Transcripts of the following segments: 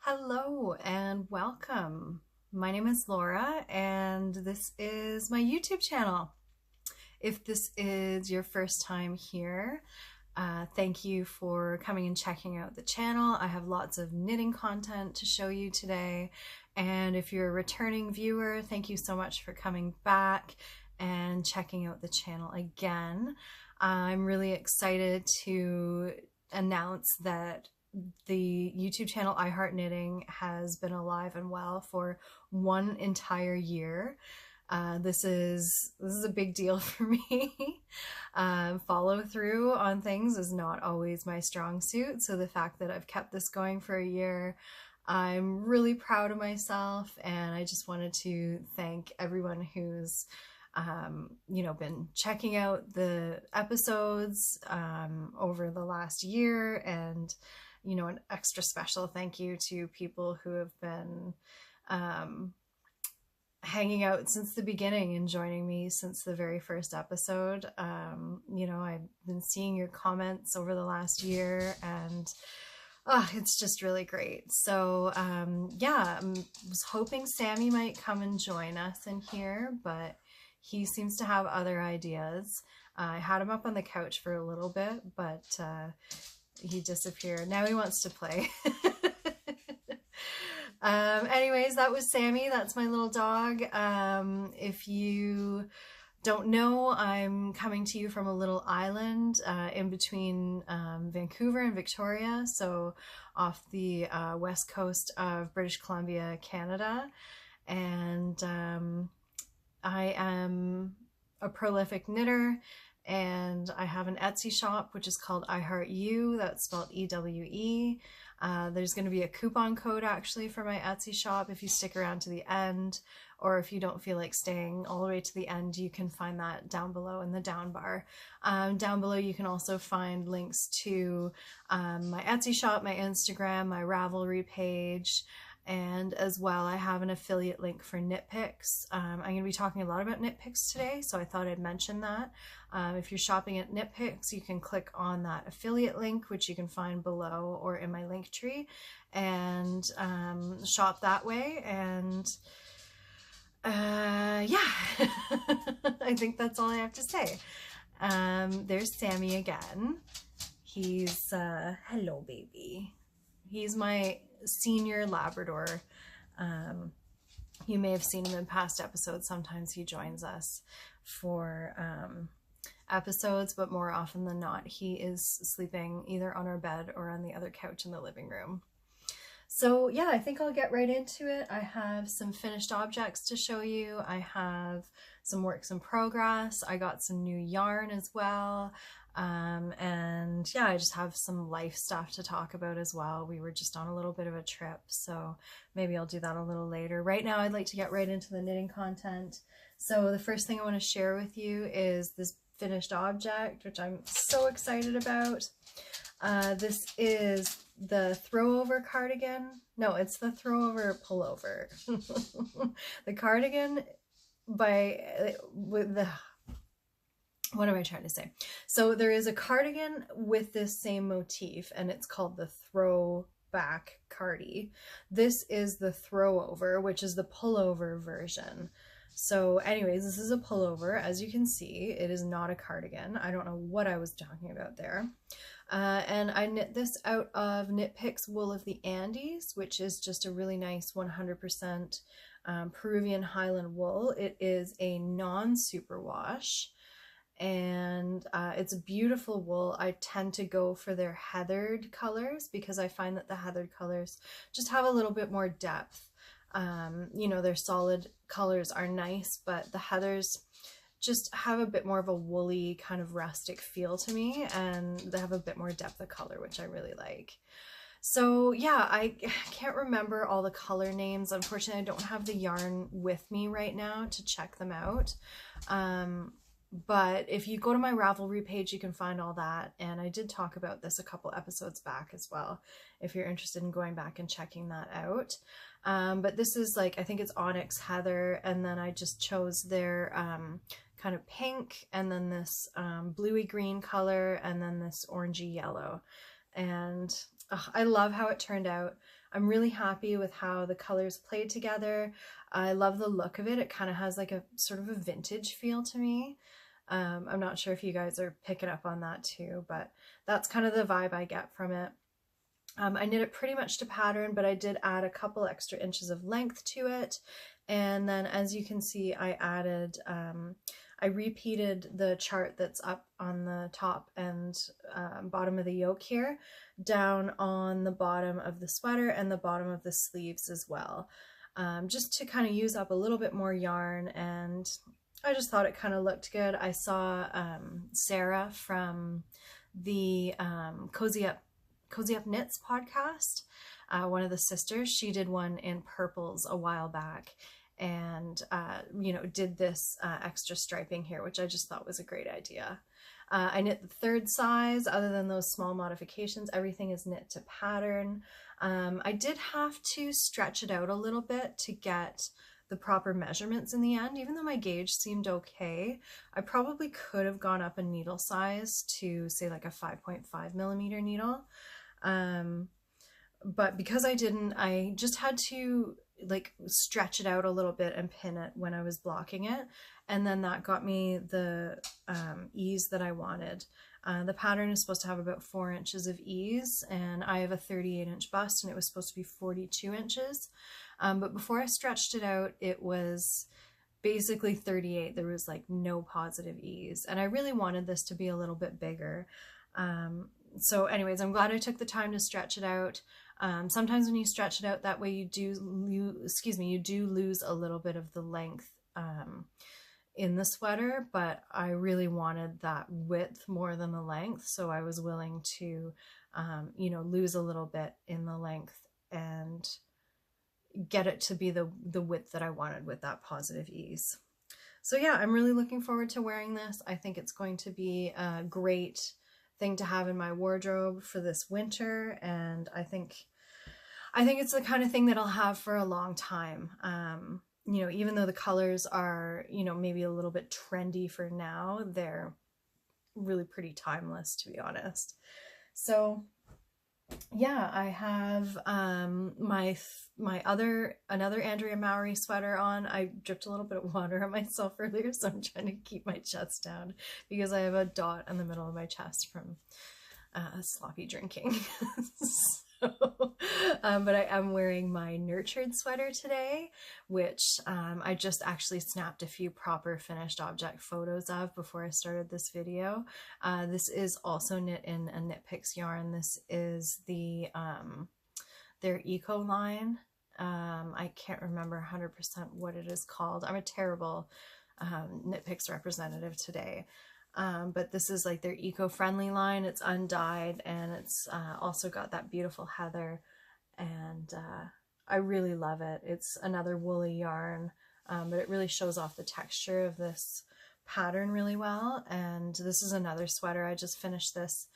Hello and welcome. My name is Laura and this is my YouTube channel. If this is your first time here, thank you for coming and checking out the channel. I have lots of knitting content to show you today. And if you're a returning viewer, thank you so much for coming back and checking out the channel again. I'm really excited to announce that the YouTube channel I Heart Knitting has been alive and well for one entire year. This is a big deal for me. Follow through on things is not always my strong suit, so the fact that I've kept this going for a year, I'm really proud of myself, and I just wanted to thank everyone who's been checking out the episodes over the last year, and an extra special thank you to people who have been hanging out since the beginning and joining me since the very first episode. I've been seeing your comments over the last year, and it's just really great. So I was hoping Sammy might come and join us in here, but he seems to have other ideas. I had him up on the couch for a little bit, but he disappeared. Now he wants to play. Anyways, that was Sammy. That's my little dog. If you don't know, I'm coming to you from a little island in between Vancouver and Victoria, so off the west coast of British Columbia, Canada. And I am a prolific knitter, and I have an Etsy shop which is called I Heart You. That's spelled E-W-E. There's going to be a coupon code actually for my Etsy shop if you stick around to the end, or if you don't feel like staying all the way to the end, you can find that down below in the down bar. Down below you can also find links to my Etsy shop, my Instagram, my Ravelry page, and as well I have an affiliate link for Knitpicks. I'm going to be talking a lot about Knitpicks today, so I thought I'd mention that. If you're shopping at Knitpicks, you can click on that affiliate link, which you can find below or in my link tree, and shop that way. And I think that's all I have to say. There's Sammy again. He's hello baby. He's my senior Labrador. You may have seen him in past episodes. Sometimes he joins us for episodes, but more often than not he is sleeping either on our bed or on the other couch in the living room. So yeah, I think I'll get right into it. I have some finished objects to show you. I have some works in progress. I got some new yarn as well. And yeah, I just have some life stuff to talk about as well. We were just on a little bit of a trip, so maybe I'll do that a little later. Right now I'd like to get right into the knitting content. So the first thing I want to share with you is this finished object, which I'm so excited about. This is the throwover cardigan. No, it's the throwover pullover. The cardigan with the, what am I trying to say? So there is a cardigan with this same motif, and it's called the throwback cardi. This is the throwover, which is the pullover version. So anyways, this is a pullover. As you can see, it is not a cardigan. I don't know what I was talking about there. And I knit this out of Knitpicks Wool of the Andes, which is just a really nice 100% Peruvian Highland wool. It is a non-superwash, and it's a beautiful wool. I tend to go for their heathered colors because I find that the heathered colors just have a little bit more depth. Their solid colors are nice, but the heathers just have a bit more of a woolly kind of rustic feel to me, and they have a bit more depth of color, which I really like. So yeah, I can't remember all the color names. Unfortunately, I don't have the yarn with me right now to check them out. But if you go to my Ravelry page, you can find all that. And I did talk about this a couple episodes back as well, if you're interested in going back and checking that out. But this is like, I think it's Onyx Heather, and then I just chose their kind of pink, and then this bluey green color, and then this orangey yellow. And I love how it turned out. I'm really happy with how the colors played together. I love the look of it. It kind of has like a sort of a vintage feel to me. I'm not sure if you guys are picking up on that too, but that's kind of the vibe I get from it. I knit it pretty much to pattern, but I did add a couple extra inches of length to it. And then as you can see, I added, I repeated the chart that's up on the top and bottom of the yoke here, down on the bottom of the sweater and the bottom of the sleeves as well, just to kind of use up a little bit more yarn, and I just thought it kind of looked good. I saw Sarah from the Cozy Up Knits podcast, one of the sisters, she did one in purples a while back, and you know, did this extra striping here, which I just thought was a great idea. I knit the third size. Other than those small modifications, everything is knit to pattern. I did have to stretch it out a little bit to get the proper measurements in the end. Even though my gauge seemed okay, I probably could have gone up a needle size to say like a 5.5 millimeter needle. But because I didn't, I just had to like stretch it out a little bit and pin it when I was blocking it. And then that got me the ease that I wanted. The pattern is supposed to have about 4 inches of ease, and I have a 38-inch bust, and it was supposed to be 42 inches. But before I stretched it out, it was basically 38. There was like no positive ease, and I really wanted this to be a little bit bigger. So anyways, I'm glad I took the time to stretch it out. Sometimes when you stretch it out that way, you do lose a little bit of the length in the sweater, but I really wanted that width more than the length, so I was willing to you know, lose a little bit in the length and get it to be the width that I wanted with that positive ease. So yeah, I'm really looking forward to wearing this. I think it's going to be a great thing to have in my wardrobe for this winter, and I think it's the kind of thing that I'll have for a long time. You know, even though the colors are, you know, maybe a little bit trendy for now, they're really pretty timeless, to be honest. So yeah, I have another Andrea Mowry sweater on. I dripped a little bit of water on myself earlier, so I'm trying to keep my chest down because I have a dot in the middle of my chest from sloppy drinking. But I am wearing my Nurtured sweater today, which I just actually snapped a few proper finished object photos of before I started this video. This is also knit in a Knitpicks yarn. This is the their Eco line. I can't remember 100% what it is called. I'm a terrible Knitpicks representative today. But this is like their eco-friendly line. It's undyed, and it's also got that beautiful heather, and I really love it. It's another woolly yarn, but it really shows off the texture of this pattern really well. And this is another sweater. I just finished this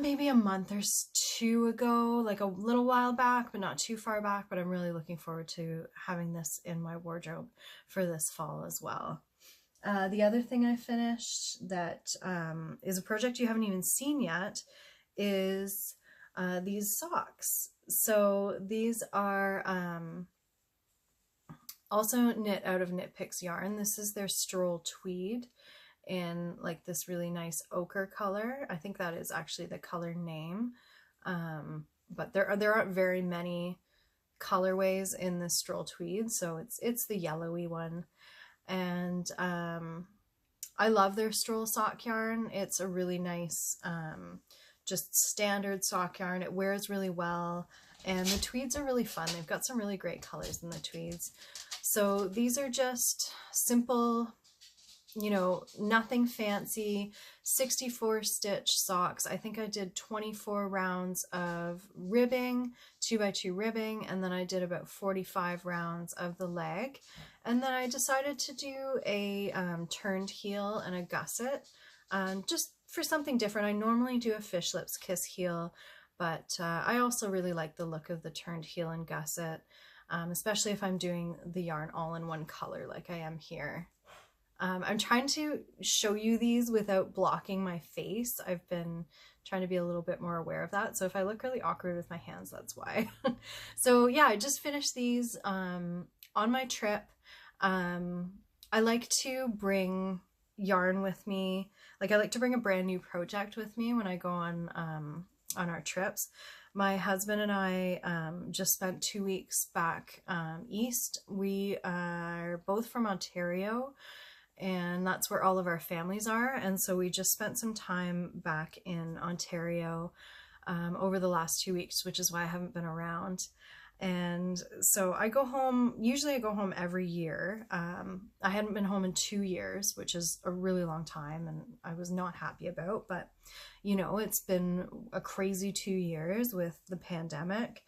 maybe a month or two ago, like a little while back, but not too far back, but I'm really looking forward to having this in my wardrobe for this fall as well. The other thing I finished that is a project you haven't even seen yet is these socks. So these are also knit out of Knitpicks yarn. This is their Stroll Tweed in like this really nice ochre color. I think that is actually the color name. But there aren't very many colorways in this Stroll Tweed, so it's the yellowy one. And I love their Stroll sock yarn. It's a really nice just standard sock yarn. It wears really well, and the tweeds are really fun. They've got some really great colors in the tweeds. So these are just simple, you know, nothing fancy, 64 stitch socks. I think I did 24 rounds of ribbing, 2x2 ribbing, and then I did about 45 rounds of the leg. And then I decided to do a turned heel and a gusset, just for something different. I normally do a fish lips kiss heel, but I also really like the look of the turned heel and gusset, especially if I'm doing the yarn all in one color like I am here. I'm trying to show you these without blocking my face. I've been trying to be a little bit more aware of that. So if I look really awkward with my hands, that's why. So yeah, I just finished these on my trip. I like to bring yarn with me. Like I like to bring a brand new project with me when I go on our trips. My husband and I just spent 2 weeks back east. We are both from Ontario, and that's where all of our families are. And so we just spent some time back in Ontario over the last 2 weeks, which is why I haven't been around. And so I go home, usually I go home every year. I hadn't been home in 2 years, which is a really long time, and I was not happy about, but you know, it's been a crazy 2 years with the pandemic.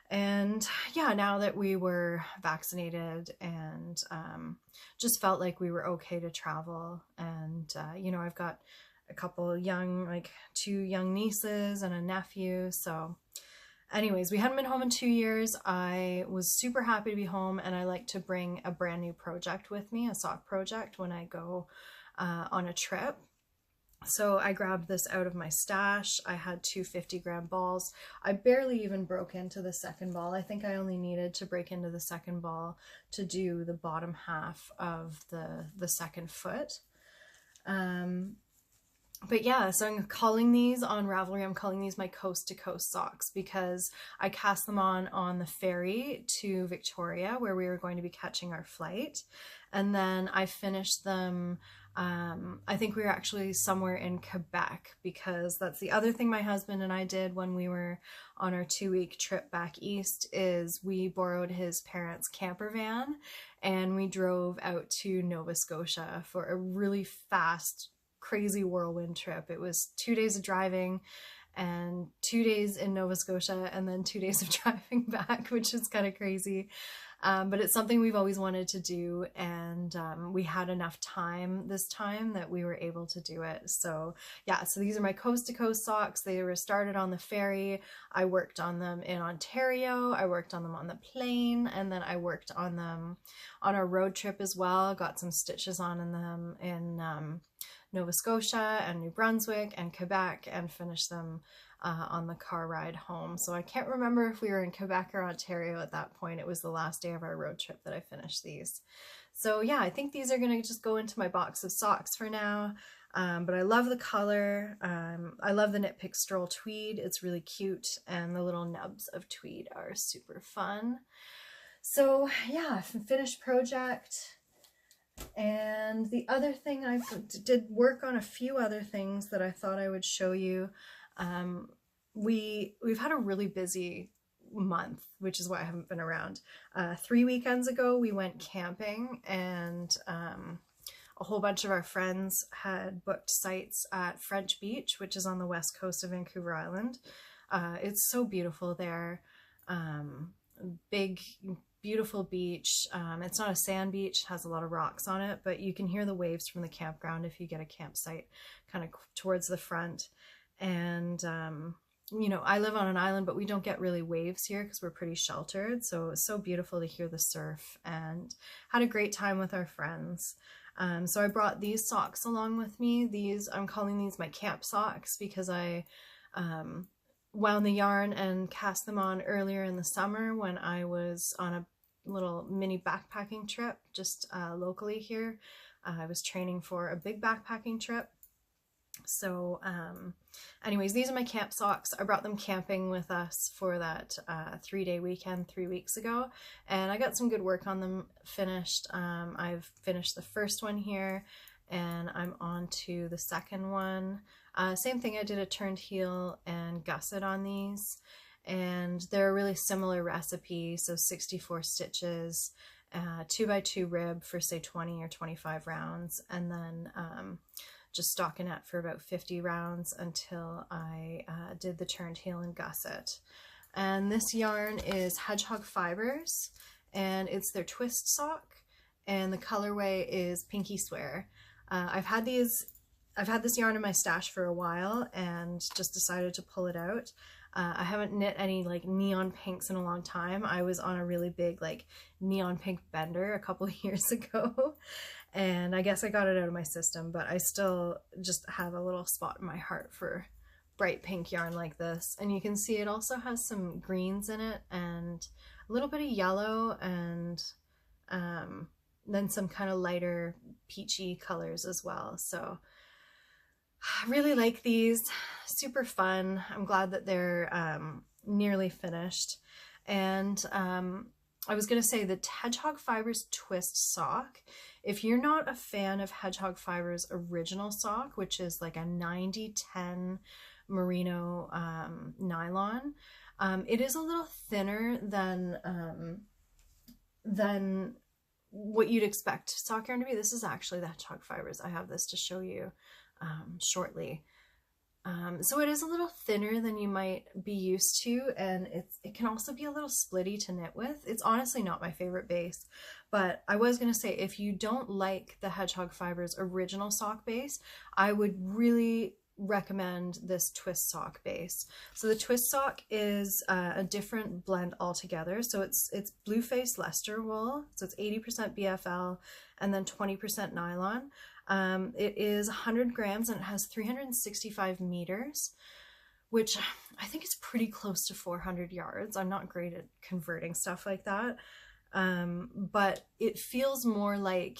And yeah, now that we were vaccinated and just felt like we were okay to travel. And, you know, I've got a couple young, like 2 young nieces and a nephew. So anyways, we hadn't been home in 2 years. I was super happy to be home, and I like to bring a brand new project with me, a sock project, when I go on a trip. So I grabbed this out of my stash. I had 2 50-gram balls. I barely even broke into the second ball. I think I only needed to break into the second ball to do the bottom half of the second foot. But yeah, so I'm calling these on Ravelry, I'm calling these my coast to coast socks, because I cast them on the ferry to Victoria, where we were going to be catching our flight. And then I finished them, I think we were actually somewhere in Quebec, because that's the other thing my husband and I did when we were on our 2-week trip back east, is we borrowed his parents' camper van and we drove out to Nova Scotia for a really fast, crazy whirlwind trip. It was 2 days of driving and 2 days in Nova Scotia and then 2 days of driving back, which is kind of crazy. But it's something we've always wanted to do, and we had enough time this time that we were able to do it. So yeah, so these are my coast to coast socks. They were started on the ferry. I worked on them in Ontario. I worked on them on the plane, and then I worked on them on our road trip as well. Got some stitches on in them in Nova Scotia and New Brunswick and Quebec, and finished them on the car ride home. So I can't remember if we were in Quebec or Ontario at that point. It was the last day of our road trip that I finished these. So yeah, I think these are going to just go into my box of socks for now. But I love the color. I love the Knitpicks Stroll Tweed. It's really cute, and the little nubs of tweed are super fun. So yeah, finished project. And the other thing, I did work on a few other things that I thought I would show you. We've had a really busy month, which is why I haven't been around. 3 weekends ago, we went camping, and a whole bunch of our friends had booked sites at French Beach, which is on the west coast of Vancouver Island. It's so beautiful there. Big, beautiful beach. It's not a sand beach, it has a lot of rocks on it, but you can hear the waves from the campground if you get a campsite kind of towards the front. And you know, I live on an island, but we don't get really waves here because we're pretty sheltered. So it's so beautiful to hear the surf, and had a great time with our friends. So I brought these socks along with me. I'm calling these my camp socks, because I wound the yarn and cast them on earlier in the summer when I was on a little mini backpacking trip just locally here. I was training for a big backpacking trip. So anyways, these are my camp socks. I brought them camping with us for that 3-day weekend 3 weeks ago, and I got some good work on them finished. I've finished the first one here, and I'm on to the second one. Same thing, I did a turned heel and gusset on these, and they're a really similar recipe. So 64 stitches, 2x2 rib for say 20 or 25 rounds, and then just stockinette for about 50 rounds until I did the turned heel and gusset. And this yarn is Hedgehog Fibers, and it's their twist sock, and the colorway is Pinky Swear. I've had this yarn in my stash for a while and just decided to pull it out. I haven't knit any like neon pinks in a long time. I was on a really big like neon pink bender a couple of years ago, and I guess I got it out of my system, but I still just have a little spot in my heart for bright pink yarn like this. And you can see it also has some greens in it and a little bit of yellow, and then some kind of lighter peachy colors as well. So I really like these, super fun. I'm glad that they're nearly finished. And I was going to say the Hedgehog Fibers twist sock. If you're not a fan of Hedgehog Fibers original sock, which is like a 90-10 merino nylon, it is a little thinner than what you'd expect sock yarn to be. This is actually the Hedgehog Fibers. I have this to show you shortly. So it is a little thinner than you might be used to, and it can also be a little splitty to knit with. It's honestly not my favorite base, but I was going to say, if you don't like the Hedgehog Fibers original sock base, I would really recommend this twist sock base. So the twist sock is a different blend altogether. So it's blue-faced Leicester wool, so it's 80% BFL and then 20% nylon. It is 100 grams and it has 365 meters, which I think is pretty close to 400 yards. I'm not great at converting stuff like that, but it feels more like,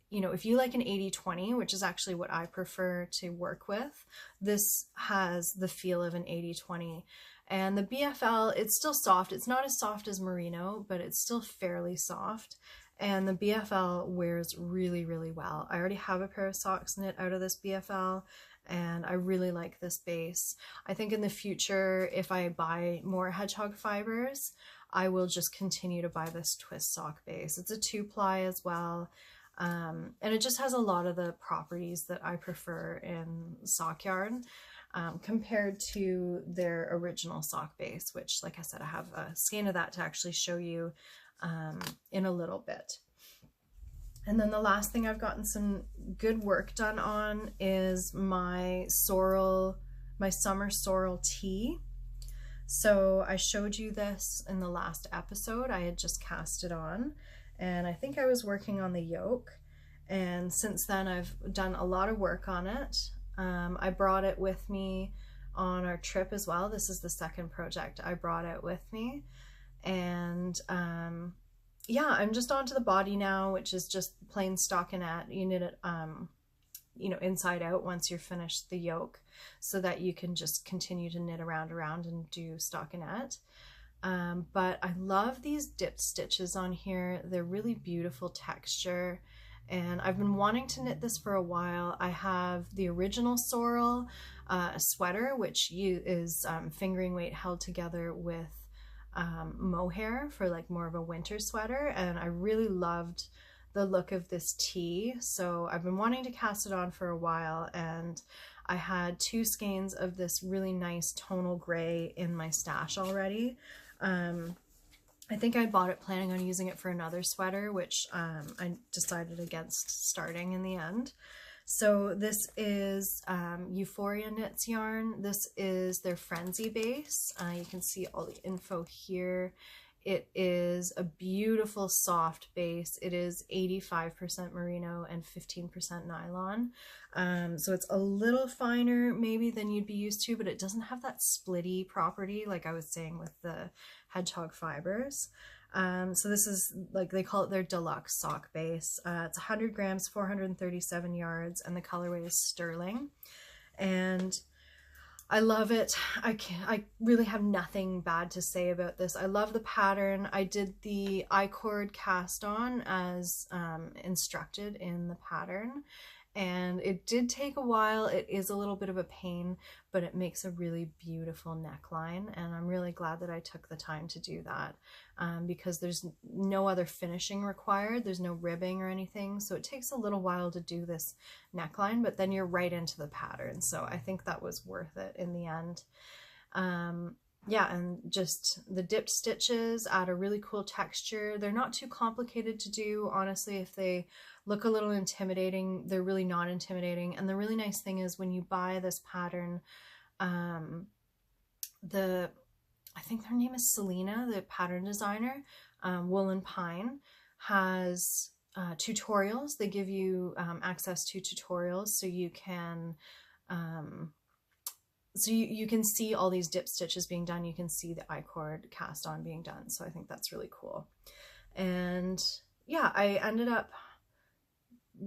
you know, if you like an 80-20, which is actually what I prefer to work with, this has the feel of an 80-20. And the BFL, it's still soft. It's not as soft as merino, but it's still fairly soft. And the BFL wears really, really well. I already have a pair of socks knit out of this BFL, and I really like this base. I think in the future, if I buy more Hedgehog Fibers, I will just continue to buy this twist sock base. It's a 2-ply as well. And it just has a lot of the properties that I prefer in sock yarn, compared to their original sock base, which, like I said, I have a skein of that to actually show you in a little bit. And then the last thing I've gotten some good work done on is my Summer Sorrel Tee. So I showed you this in the last episode. I had just cast it on, and I think I was working on the yoke, and since then I've done a lot of work on it. I brought it with me on our trip as well. This is the second project I brought it with me, and yeah, I'm just onto the body now, which is just plain stockinette. You knit it you know, inside out once you're finished the yoke, so that you can just continue to knit around and do stockinette. But I love these dipped stitches on here. They're really beautiful texture, and I've been wanting to knit this for a while. I have the original Sorrel sweater, which is fingering weight held together with mohair for like more of a winter sweater, and I really loved the look of this tee, so I've been wanting to cast it on for a while, and I had 2 skeins of this really nice tonal gray in my stash already. I think I bought it planning on using it for another sweater, which I decided against starting in the end. So this is Euphoria Knits yarn. This is their Frenzy base. You can see all the info here. It is a beautiful soft base. It is 85% merino and 15% nylon. So it's a little finer maybe than you'd be used to, but it doesn't have that splitty property like I was saying with the Hedgehog Fibers. So this is, like, they call it their deluxe sock base. It's 100 grams, 437 yards, and the colorway is sterling. And I love it. I really have nothing bad to say about this. I love the pattern. I did the I-cord cast on as instructed in the pattern, and it did take a while. It is a little bit of a pain, but it makes a really beautiful neckline, and I'm really glad that I took the time to do that, because there's no other finishing required. There's no ribbing or anything, so it takes a little while to do this neckline, but then you're right into the pattern, so I think that was worth it in the end. Yeah, and just the dipped stitches add a really cool texture. They're not too complicated to do, honestly. If they look a little intimidating, they're really not intimidating. And the really nice thing is when you buy this pattern, I think their name is Selena, the pattern designer, Woolen Pine, has tutorials. They give you access to tutorials, so you can you can see all these dip stitches being done. You can see the I-cord cast on being done. So I think that's really cool. And yeah, I ended up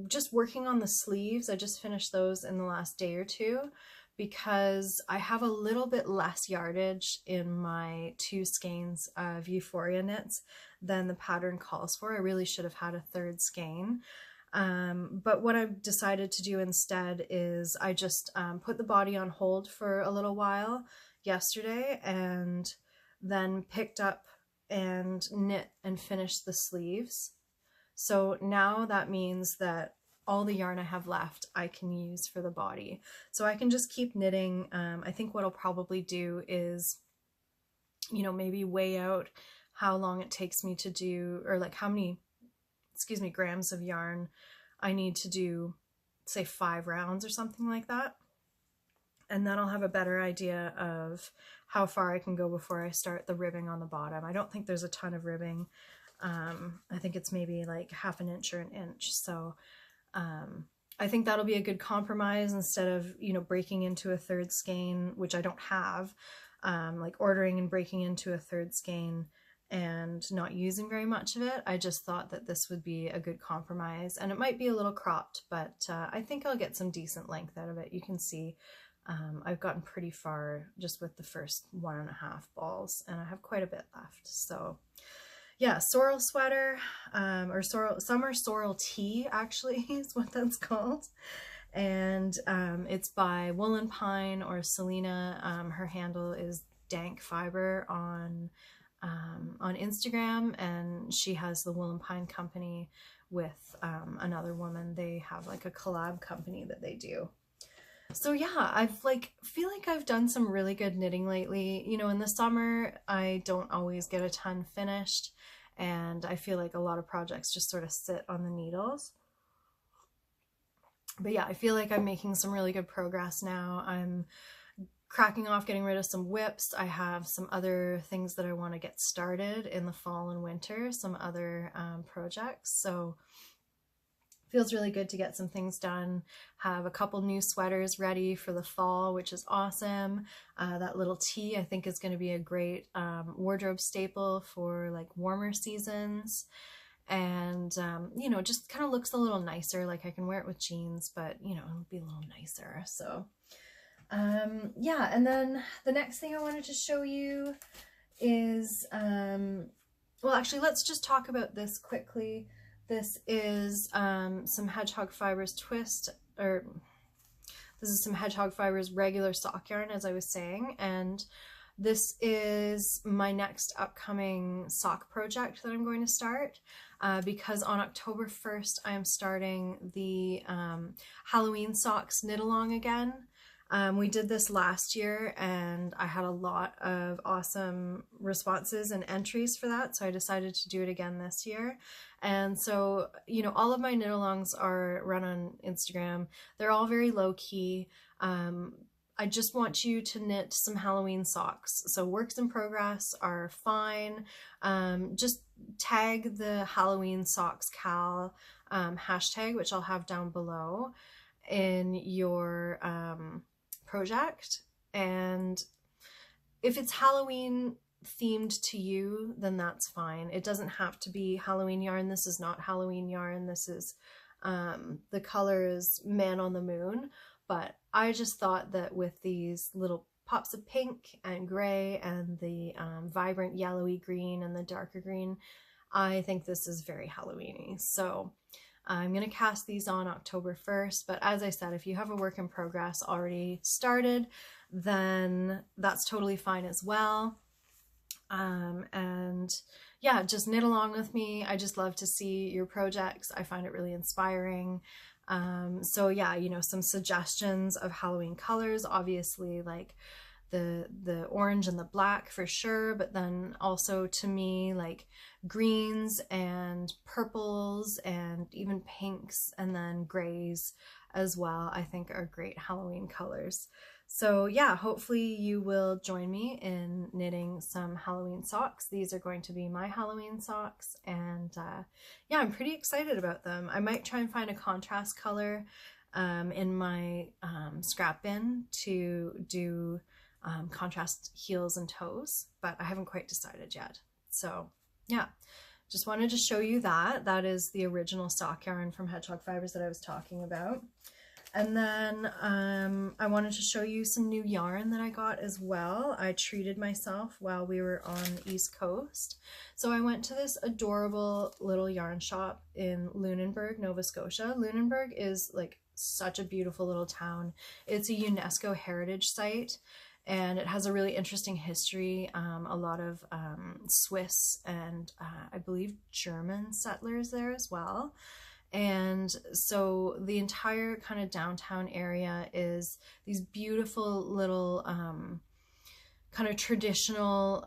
just working on the sleeves. I just finished those in the last day or two because I have a little bit less yardage in my 2 skeins of Euphoria knits than the pattern calls for. I really should have had a 3rd skein. But what I've decided to do instead is I just put the body on hold for a little while yesterday and then picked up and knit and finished the sleeves. So now that means that all the yarn I have left I can use for the body. So I can just keep knitting. I think what I'll probably do is, you know, maybe weigh out how long it takes me to do, or like how many, excuse me, grams of yarn I need to do, say 5 rounds or something like that. And then I'll have a better idea of how far I can go before I start the ribbing on the bottom. I don't think there's a ton of ribbing. I think it's maybe like 1/2 inch or 1 inch. So I think that'll be a good compromise instead of, you know, breaking into a 3rd skein, which I don't have, like ordering and breaking into a 3rd skein and not using very much of it. I just thought that this would be a good compromise, and it might be a little cropped, but I think I'll get some decent length out of it. You can see I've gotten pretty far just with the first 1.5 balls, and I have quite a bit left. So yeah, sorrel sweater, or Summer Sorrel Tee actually is what that's called. And it's by Woolen Pine or Selena. Her handle is Dank Fiber on Instagram, and she has the Woolen Pine company with another woman. They have like a collab company that they do. So yeah, I've feel like I've done some really good knitting lately. You know, in the summer, I don't always get a ton finished, and I feel like a lot of projects just sort of sit on the needles. But yeah, I feel like I'm making some really good progress now. I'm cracking off getting rid of some whips. I have some other things that I want to get started in the fall and winter, some other projects. So feels really good to get some things done. Have a couple new sweaters ready for the fall, which is awesome. That little tee I think is going to be a great wardrobe staple for like warmer seasons. And you know, just kind of looks a little nicer. Like I can wear it with jeans, but you know, it'll be a little nicer. So yeah, and then the next thing I wanted to show you is well, actually, let's just talk about this quickly. This is some Hedgehog Fibers twist, or this is some Hedgehog Fibers regular sock yarn, as I was saying, and this is my next upcoming sock project that I'm going to start, because on October 1st I am starting the Halloween socks knit along again. We did this last year and I had a lot of awesome responses and entries for that, so I decided to do it again this year. And so, you know, all of my knit alongs are run on Instagram. They're all very low key. I just want you to knit some Halloween socks. So works in progress are fine. Just tag the Halloween socks Cal hashtag, which I'll have down below, in your project. And if it's Halloween themed to you, then that's fine. It doesn't have to be Halloween yarn. This is not Halloween yarn. This is the color is Man on the Moon, but I just thought that with these little pops of pink and gray and the vibrant yellowy green and the darker green, I think this is very Halloween-y. So I'm going to cast these on October 1st, but as I said, if you have a work in progress already started, then that's totally fine as well. And yeah, just knit along with me. I just love to see your projects. I find it really inspiring. So yeah, you know, some suggestions of Halloween colors, obviously like the orange and the black for sure, but then also to me like greens and purples and even pinks and then grays as well, I think are great Halloween colors. So yeah, hopefully you will join me in knitting some Halloween socks. These are going to be my Halloween socks, and yeah, I'm pretty excited about them. I might try and find a contrast color in my scrap bin to do contrast heels and toes, but I haven't quite decided yet. So yeah, just wanted to show you that. That is the original sock yarn from Hedgehog Fibers that I was talking about. And then I wanted to show you some new yarn that I got as well. I treated myself while we were on the East Coast. So I went to this adorable little yarn shop in Lunenberg, Nova Scotia. Lunenberg is like such a beautiful little town. It's a UNESCO heritage site, and it has a really interesting history. A lot of Swiss and I believe German settlers there as well. And so the entire kind of downtown area is these beautiful little kind of traditional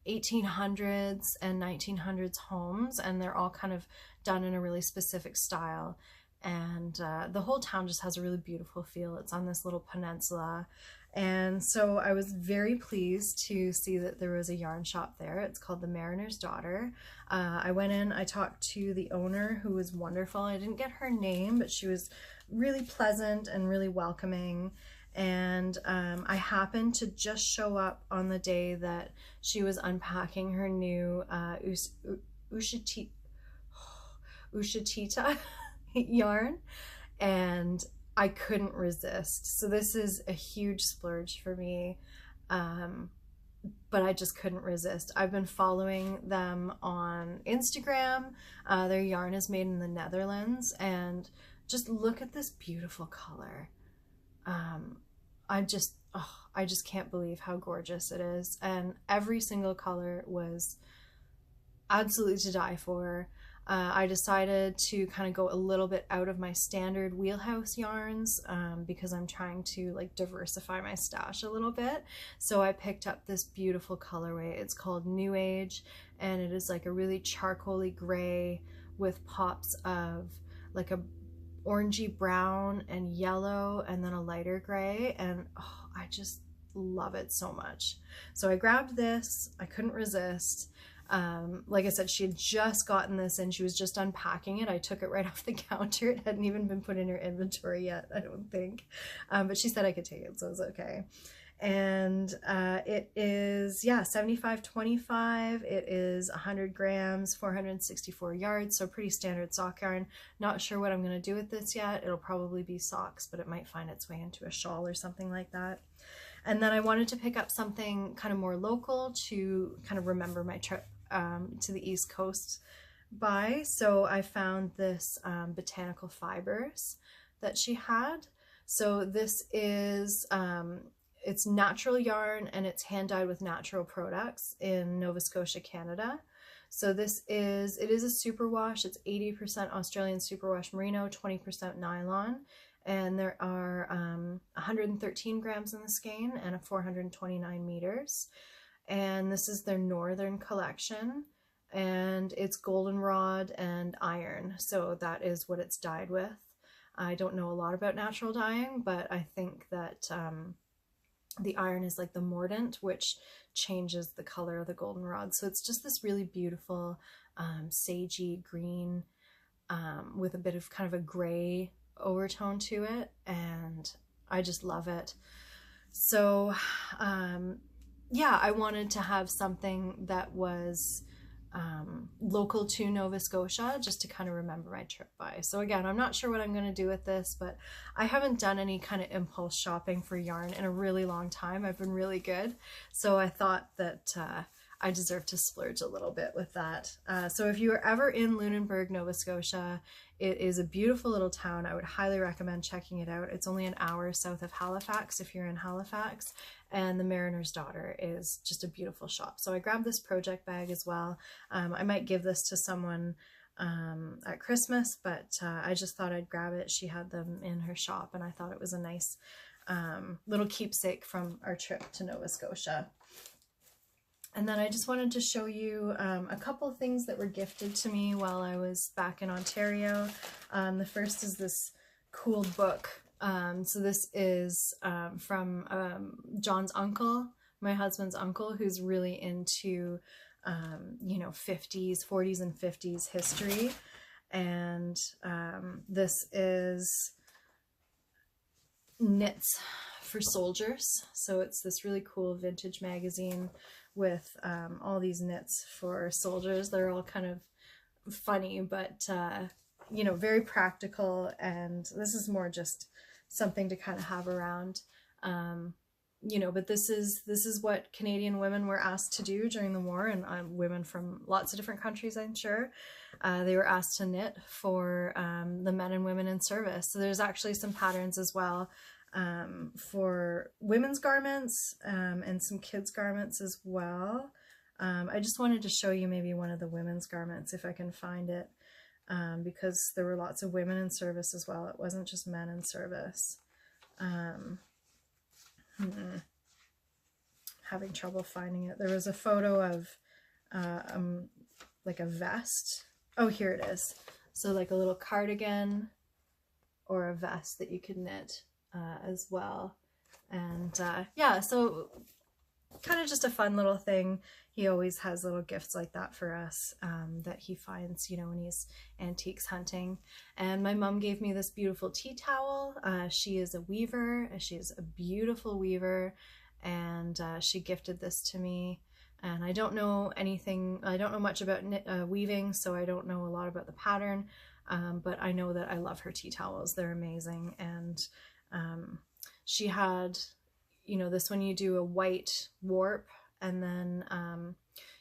1800s and 1900s homes, and they're all kind of done in a really specific style. And the whole town just has a really beautiful feel. It's on this little peninsula. And so I was very pleased to see that there was a yarn shop there. It's called the Mariner's Daughter. I went in, I talked to the owner, who was wonderful. I didn't get her name, but she was really pleasant and really welcoming. And I happened to just show up on the day that she was unpacking her new Ushitita yarn, and I couldn't resist. So this is a huge splurge for me, but I just couldn't resist. I've been following them on Instagram. Their yarn is made in the Netherlands, and just look at this beautiful color. I just can't believe how gorgeous it is, and every single color was absolutely to die for. I decided to kind of go a little bit out of my standard wheelhouse yarns because I'm trying to like diversify my stash a little bit. So I picked up this beautiful colorway. It's called New Age, and it is like a really charcoaly gray with pops of like a orangey brown and yellow, and then a lighter gray, and oh, I just love it so much. So I grabbed this. I couldn't resist. Like I said, she had just gotten this and she was just unpacking it. I took it right off the counter. It hadn't even been put in her inventory yet, I don't think. But she said I could take it, so it was okay. And it is, yeah, 75-25. It is 100 grams, 464 yards, so pretty standard sock yarn. Not sure what I'm going to do with this yet. It'll probably be socks, but it might find its way into a shawl or something like that. And then I wanted to pick up something kind of more local to kind of remember my trip to the East Coast by. So I found this botanical fibers that she had. So this is, it's natural yarn, and it's hand dyed with natural products in Nova Scotia, Canada. So this is, it is a superwash. It's 80% Australian superwash merino, 20% nylon. And there are 113 grams in the skein and 429 meters. And this is their northern collection, and it's goldenrod and iron. So that is what it's dyed with. I don't know a lot about natural dyeing, but I think that the iron is like the mordant, which changes the color of the goldenrod. So it's just this really beautiful sagey green with a bit of kind of a gray overtone to it, and I just love it. So yeah, I wanted to have something that was local to Nova Scotia, just to kind of remember my trip by. So again, I'm not sure what I'm going to do with this, but I haven't done any kind of impulse shopping for yarn in a really long time. I've been really good, so I thought that I deserve to splurge a little bit with that. So if you are ever in Lunenberg, Nova Scotia, it is a beautiful little town. I would highly recommend checking it out. It's only an hour south of Halifax if you're in Halifax, and the Mariner's Daughter is just a beautiful shop. So I grabbed this project bag as well. I might give this to someone at Christmas, but I just thought I'd grab it. She had them in her shop, and I thought it was a nice little keepsake from our trip to Nova Scotia. And then I just wanted to show you a couple things that were gifted to me while I was back in Ontario. The first is this cool book So this is from John's uncle, my husband's uncle, who's really into, you know, 50s, 40s and 50s history. And this is Knits for Soldiers. So it's this really cool vintage magazine with all these knits for soldiers. They're all kind of funny, but you know, very practical, and this is more just something to kind of have around. You know, but this is what Canadian women were asked to do during the war, and women from lots of different countries, I'm sure. They were asked to knit for the men and women in service. So there's actually some patterns as well for women's garments and some kids' garments as well. I just wanted to show you maybe one of the women's garments if I can find it, because there were lots of women in service as well. It wasn't just men in service. Having trouble finding it. There was a photo of like a vest. Oh, here it is. So like a little cardigan or a vest that you could knit as well. And yeah, so kind of just a fun little thing. He always has little gifts like that for us that he finds, you know, when he's antiques hunting. And my mom gave me this beautiful tea towel. She is a weaver. She is a beautiful weaver, and she gifted this to me. And I don't know anything, I don't know much about weaving, so I don't know a lot about the pattern, but I know that I love her tea towels. They're amazing. And she had, you know, this one you do a white warp, and then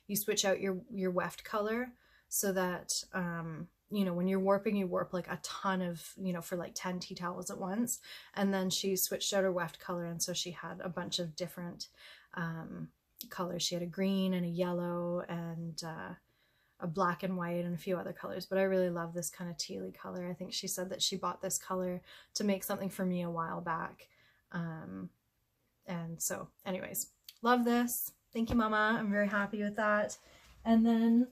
you switch out your weft color so that, you know, when you're warping, you warp like a ton of, you know, for like 10 tea towels at once. And then she switched out her weft color, and so she had a bunch of different colors. She had a green and a yellow and a black and white and a few other colors, but I really love this kind of tealy color. I think she said that she bought this color to make something for me a while back. And so anyways, love this. Thank you, Mama. I'm very happy with that. And then,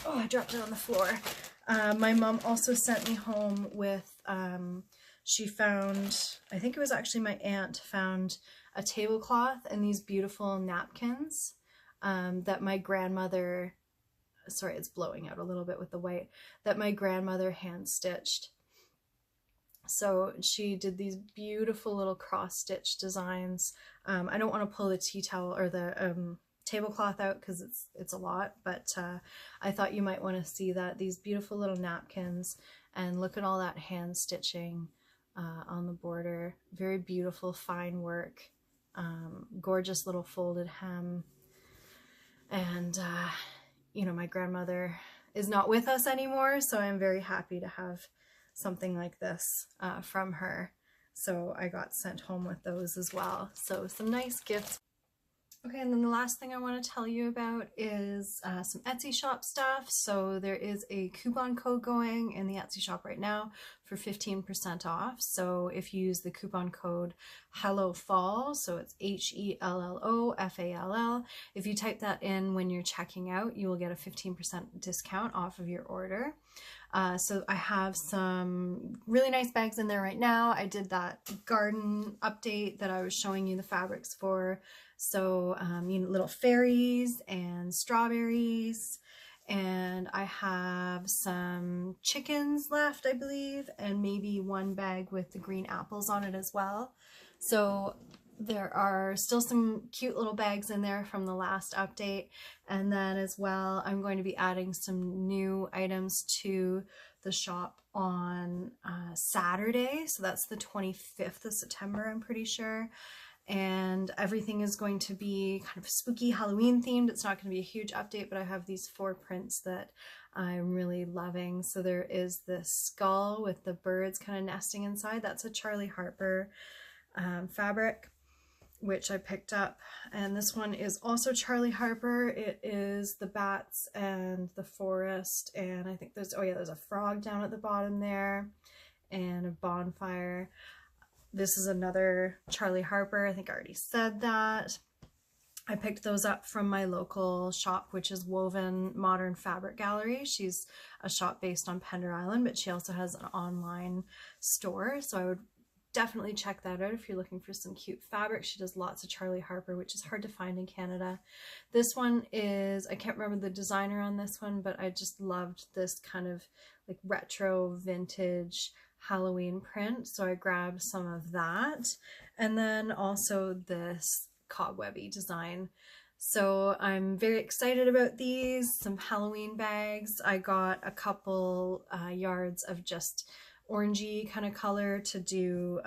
oh, I dropped it on the floor. My mom also sent me home with, she found, I think it was actually my aunt found a tablecloth and these beautiful napkins that my grandmother, sorry, it's blowing out a little bit with the white, that my grandmother hand stitched. So she did these beautiful little cross-stitch designs. I don't want to pull the tea towel or the tablecloth out because it's a lot, but I thought you might want to see that, these beautiful little napkins, and look at all that hand stitching on the border. Very beautiful, fine work, gorgeous little folded hem. And you know, my grandmother is not with us anymore, so I'm very happy to have something like this from her. So I got sent home with those as well. So some nice gifts. Okay, and then the last thing I want to tell you about is some Etsy shop stuff. So there is a coupon code going in the Etsy shop right now for 15% off. So if you use the coupon code HELLOFALL, so it's HELLOFALL, if you type that in when you're checking out, you will get a 15% discount off of your order. So I have some really nice bags in there right now. I did that garden update that I was showing you the fabrics for. So, you know, little fairies and strawberries, and I have some chickens left, I believe, and maybe one bag with the green apples on it as well. So there are still some cute little bags in there from the last update. And then as well, I'm going to be adding some new items to the shop on Saturday. So that's the 25th of September, I'm pretty sure. And everything is going to be kind of spooky Halloween themed. It's not going to be a huge update, but I have these 4 prints that I'm really loving. So there is this skull with the birds kind of nesting inside. That's a Charlie Harper fabric, which I picked up. And this one is also Charlie Harper. It is the bats and the forest, and I think there's, oh yeah, there's a frog down at the bottom there and a bonfire. This is another Charlie Harper. I think I already said that. I picked those up from my local shop, which is Woven Modern Fabric Gallery. She's a shop based on Pender Island, but she also has an online store. So I would definitely check that out if you're looking for some cute fabric. She does lots of Charlie Harper, which is hard to find in Canada. This one is, I can't remember the designer on this one, but I just loved this kind of like retro vintage Halloween print, so I grabbed some of that. And then also this cobwebby design. So I'm very excited about these, some Halloween bags. I got a couple yards of just orangey kind of color to do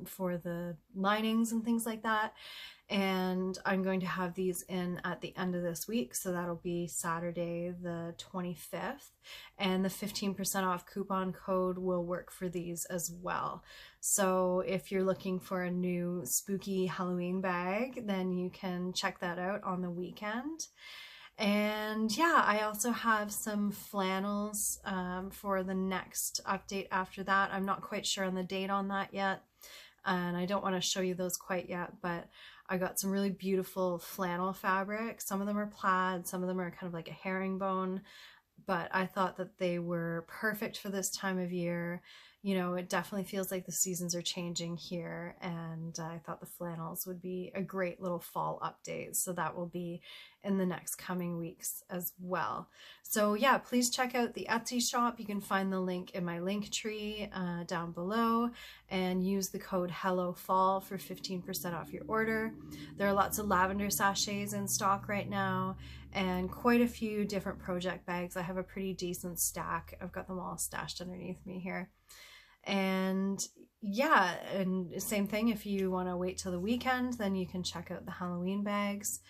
for the linings and things like that. And I'm going to have these in at the end of this week, so that'll be Saturday the 25th, and the 15% off coupon code will work for these as well. So if you're looking for a new spooky Halloween bag, then you can check that out on the weekend. And yeah, I also have some flannels for the next update after that. I'm not quite sure on the date on that yet, and I don't want to show you those quite yet, but I got some really beautiful flannel fabric. Some of them are plaid, some of them are kind of like a herringbone, but I thought that they were perfect for this time of year. You know, it definitely feels like the seasons are changing here, and I thought the flannels would be a great little fall update. So that will be in the next coming weeks as well. So yeah, please check out the Etsy shop. You can find the link in my link tree down below, and use the code HELLOFALL for 15% off your order. There are lots of lavender sachets in stock right now, and quite a few different project bags. I have a pretty decent stack. I've got them all stashed underneath me here. And yeah, and same thing, if you want to wait till the weekend, then you can check out the Halloween bags.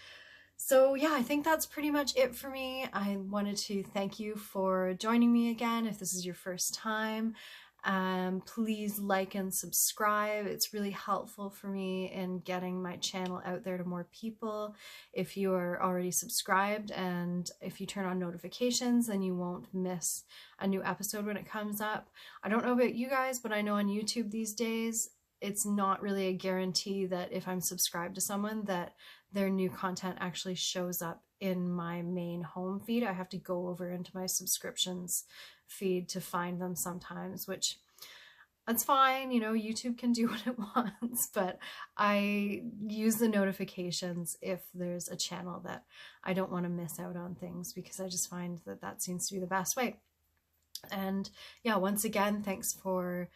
So yeah, I think that's pretty much it for me. I wanted to thank you for joining me again. If this is your first time, please like and subscribe. It's really helpful for me in getting my channel out there to more people. If you are already subscribed and if you turn on notifications, then you won't miss a new episode when it comes up. I don't know about you guys, but I know on YouTube these days, it's not really a guarantee that if I'm subscribed to someone that their new content actually shows up in my main home feed. I have to go over into my subscriptions feed to find them sometimes, which that's fine. You know, YouTube can do what it wants, but I use the notifications if there's a channel that I don't want to miss out on things, because I just find that that seems to be the best way. And yeah, once again, thanks for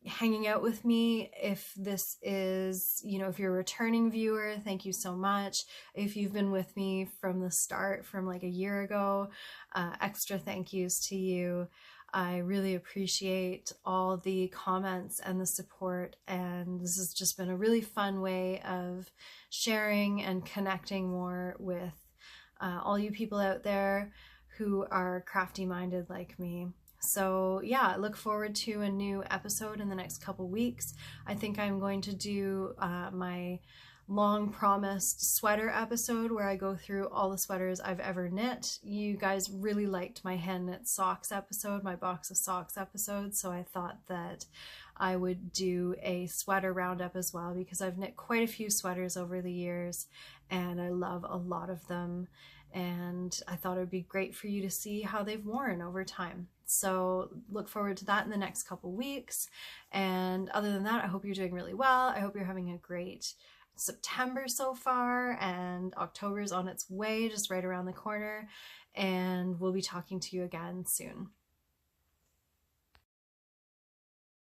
hanging out with me. If this is, you know, if you're a returning viewer, thank you so much. If you've been with me from the start, from like a year ago, extra thank yous to you. I really appreciate all the comments and the support, and this has just been a really fun way of sharing and connecting more with all you people out there who are crafty minded like me. So yeah, I look forward to a new episode in the next couple weeks. I think I'm going to do my long promised sweater episode where I go through all the sweaters I've ever knit. You guys really liked my hand knit socks episode, my box of socks episode, so I thought that I would do a sweater roundup as well, because I've knit quite a few sweaters over the years and I love a lot of them, and I thought it would be great for you to see how they've worn over time. So look forward to that in the next couple weeks. And other than that, I hope you're doing really well. I hope you're having a great September so far, and October's on its way, just right around the corner. And we'll be talking to you again soon.